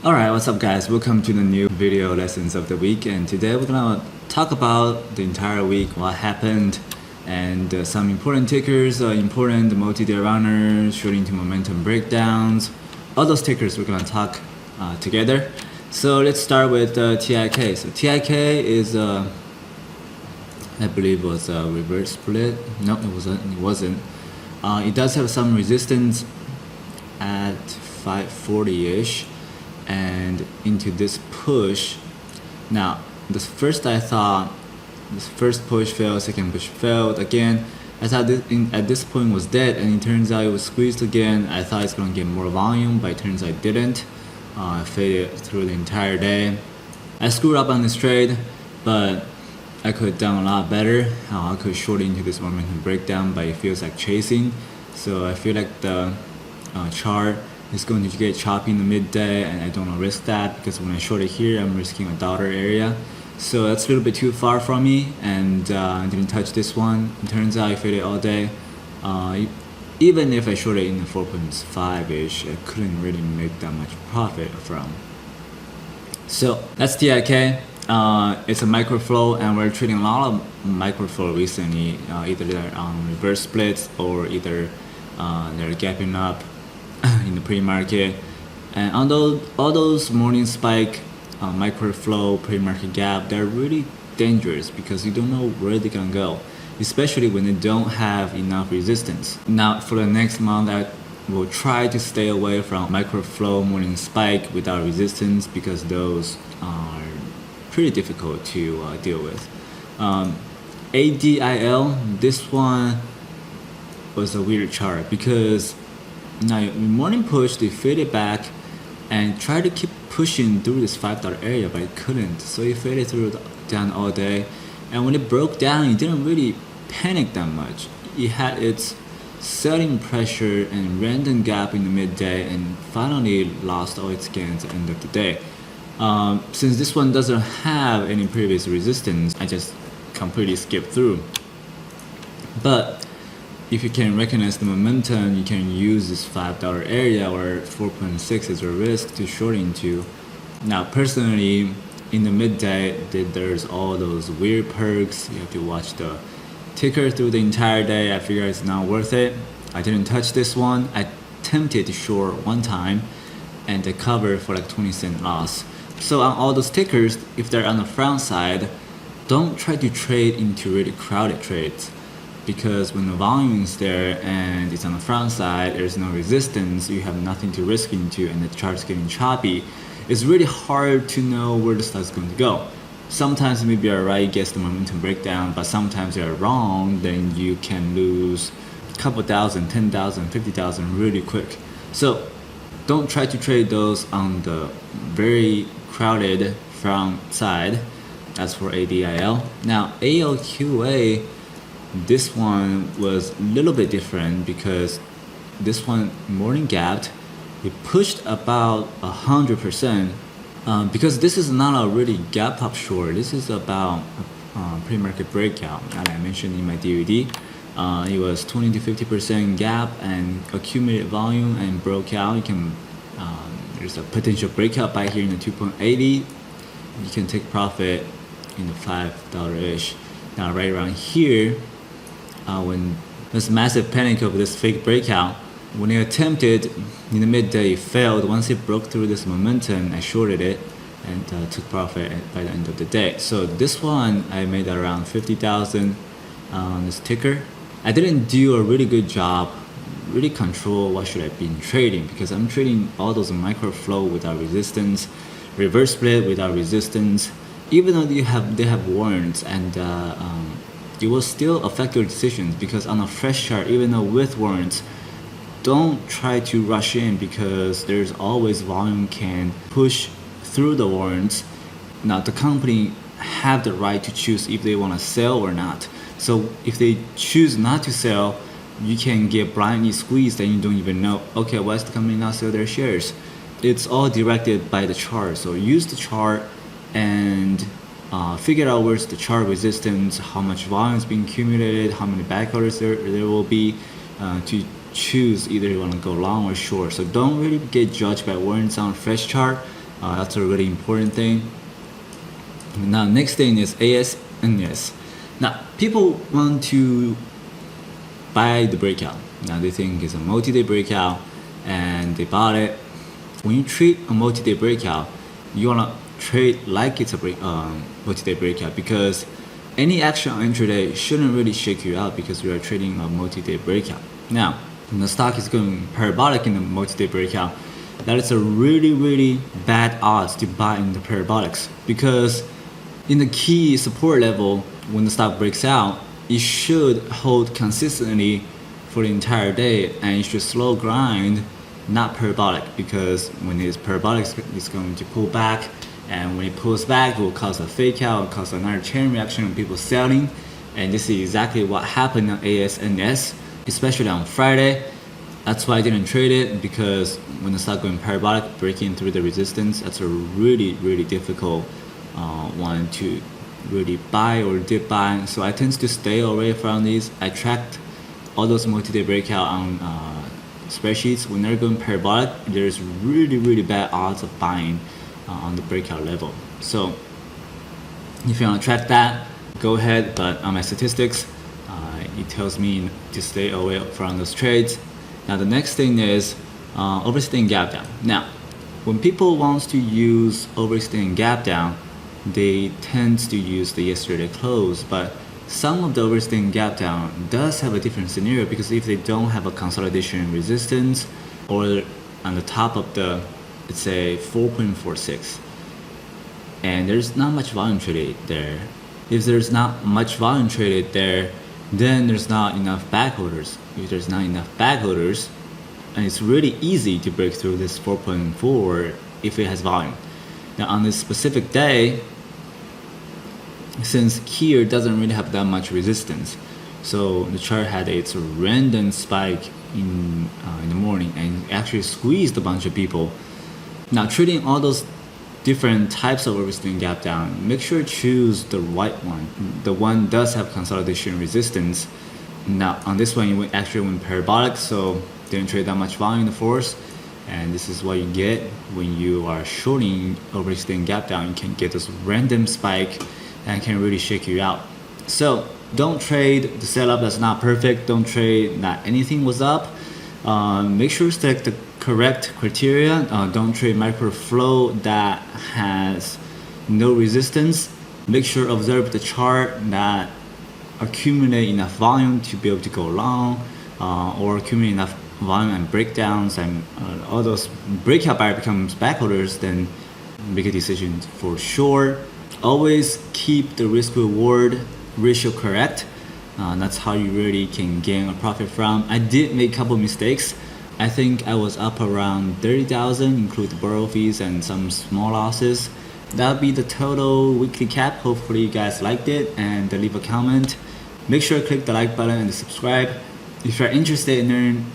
Alright, what's up guys? Welcome to the new video lessons of the week, and today we're gonna talk about the entire week, what happened, and some important tickers, important multi-day runners, shooting to momentum breakdowns, all those tickers we're gonna talk together. So let's start with TIK. So TIK is, I believe was a reverse split. No, it wasn't. It does have some resistance at 540-ish. And into this push. Now, this first push failed, second push failed again. I thought at this point was dead, and it turns out it was squeezed again. I thought it's gonna get more volume, but it turns out it didn't. I faded through the entire day. I screwed up on this trade, but I could have done a lot better. I could short into this momentum breakdown, but it feels like chasing. So I feel like the chart is going to get choppy in the midday, and I don't want to risk that because when I short it here, I'm risking a dollar area. So that's a little bit too far from me, and I didn't touch this one. It turns out I faded all day. Even if I shorted in the 4.5-ish, I couldn't really make that much profit from. So that's TIK. It's a micro flow, and we're trading a lot of micro flow recently. Either they're on reverse splits or either they're gapping up in the pre-market, and on all those morning spike, micro flow, pre-market gap, they're really dangerous because you don't know where they're gonna go, especially when they don't have enough resistance. Now, for the next month, I will try to stay away from micro flow morning spike without resistance because those are pretty difficult to deal with. ADIL, this one was a weird chart because now in morning push they faded back and tried to keep pushing through this $5 area, but it couldn't. So it faded through down all day, and when it broke down, it didn't really panic that much. It had its selling pressure and random gap in the midday, and finally lost all its gains at the end of the day. Since this one doesn't have any previous resistance, I just completely skipped through. But if you can recognize the momentum, you can use this $5 area or 4.6 as a risk to short into. Now, personally, in the midday, there's all those weird perks. You have to watch the ticker through the entire day. I figure it's not worth it. I didn't touch this one. I attempted to short one time, and I covered for like 20-cent loss. So on all those tickers, if they're on the front side, don't try to trade into really crowded trades. Because when the volume is there and it's on the front side, there's no resistance, you have nothing to risk into, and the chart's getting choppy, it's really hard to know where the stock's going to go. Sometimes maybe you're right, gets the momentum breakdown, but sometimes you're wrong, then you can lose a couple thousand, 10,000, 50,000 really quick. So don't try to trade those on the very crowded front side. That's for ADIL. Now ALQA, this one was a little bit different because this one morning gapped. It pushed about 100% because this is not a really gap up short. This is about pre-market breakout, as I mentioned in my DVD. It was 20 to 50% gap and accumulated volume and broke out. You can there's a potential breakout by here in the 2.80. You can take profit in the $5-ish. Now right around here, when there's massive panic of this fake breakout, when it attempted in the midday, it failed. Once it broke through this momentum, I shorted it and took profit by the end of the day. So this one, I made around 50,000 on this ticker. I didn't do a really good job, really control what should I be trading, because I'm trading all those micro flow without resistance, reverse split without resistance, even though they have warrants, and it will still affect your decisions because on a fresh chart, even though with warrants, don't try to rush in because there's always volume can push through the warrants. Now the company have the right to choose if they want to sell or not. So if they choose not to sell, you can get blindly squeezed and you don't even know, okay, why is the company not sell their shares? It's all directed by the chart. So use the chart and figure out where's the chart resistance, how much volume is being accumulated, how many back orders there will be to choose either you want to go long or short. So don't really get judged by warrants on fresh chart. That's a really important thing. Now, next thing is ASNS. Now, people want to buy the breakout. Now, they think it's a multi-day breakout, and they bought it. When you treat a multi-day breakout, you wanna trade like it's a multi-day breakout, because any action on intraday shouldn't really shake you out because you are trading a multi-day breakout. Now, when the stock is going parabolic in the multi-day breakout, that is a really bad odds to buy in the parabolics, because in the key support level, when the stock breaks out, it should hold consistently for the entire day, and it should slow grind, not parabolic, because when it's parabolic, it's going to pull back, and when it pulls back, it will cause a fake out, cause another chain reaction of people selling, and this is exactly what happened on ASNS, especially on Friday. That's why I didn't trade it, because when the stock going parabolic, breaking through the resistance, that's a really difficult one to really buy or dip buy. So I tend to stay away from these. I tracked all those multi-day breakout on spreadsheets. When they're going parabolic, there's really bad odds of buying on the breakout level. So if you want to track that, go ahead. But on my statistics, it tells me to stay away from those trades. Now the next thing is overstaying gap down. Now, when people want to use overstaying gap down, they tend to use the yesterday close, but some of the overstaying gap down does have a different scenario, because if they don't have a consolidation resistance, or on the top of the, let's say 4.46, and there's not much volume traded there. If there's not much volume traded there, then there's not enough back orders. If there's not enough back orders, and it's really easy to break through this 4.4 if it has volume. Now on this specific day, since here doesn't really have that much resistance, so the chart had its random spike in the morning and actually squeezed a bunch of people. Now trading all those different types of overstaying gap down, make sure to choose the right one. The one does have consolidation resistance. Now on this one, you actually went parabolic, so didn't trade that much volume in the force. And this is what you get when you are shorting overstaying gap down. You can get this random spike and can really shake you out. So don't trade the setup that's not perfect. Don't trade that anything was up. Make sure to select the correct criteria. Don't trade micro flow that has no resistance. Make sure to observe the chart that accumulate enough volume to be able to go long, or accumulate enough volume and breakdowns, and all those breakout buyer becomes back orders, then make a decision for sure. Always keep the risk reward ratio correct. That's how you really can gain a profit from. I did make a couple mistakes. I think I was up around 30,000, include the borrow fees and some small losses. That'll be the total weekly cap. Hopefully you guys liked it, and leave a comment. Make sure to click the like button and subscribe. If you're interested in learning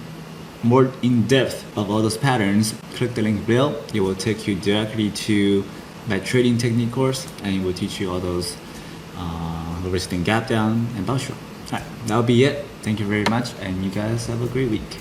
more in depth of all those patterns, click the link below. It will take you directly to my trading technique course, and it will teach you all those overstaying gap down and bounce short. Alright, that'll be it. Thank you very much, and you guys have a great week.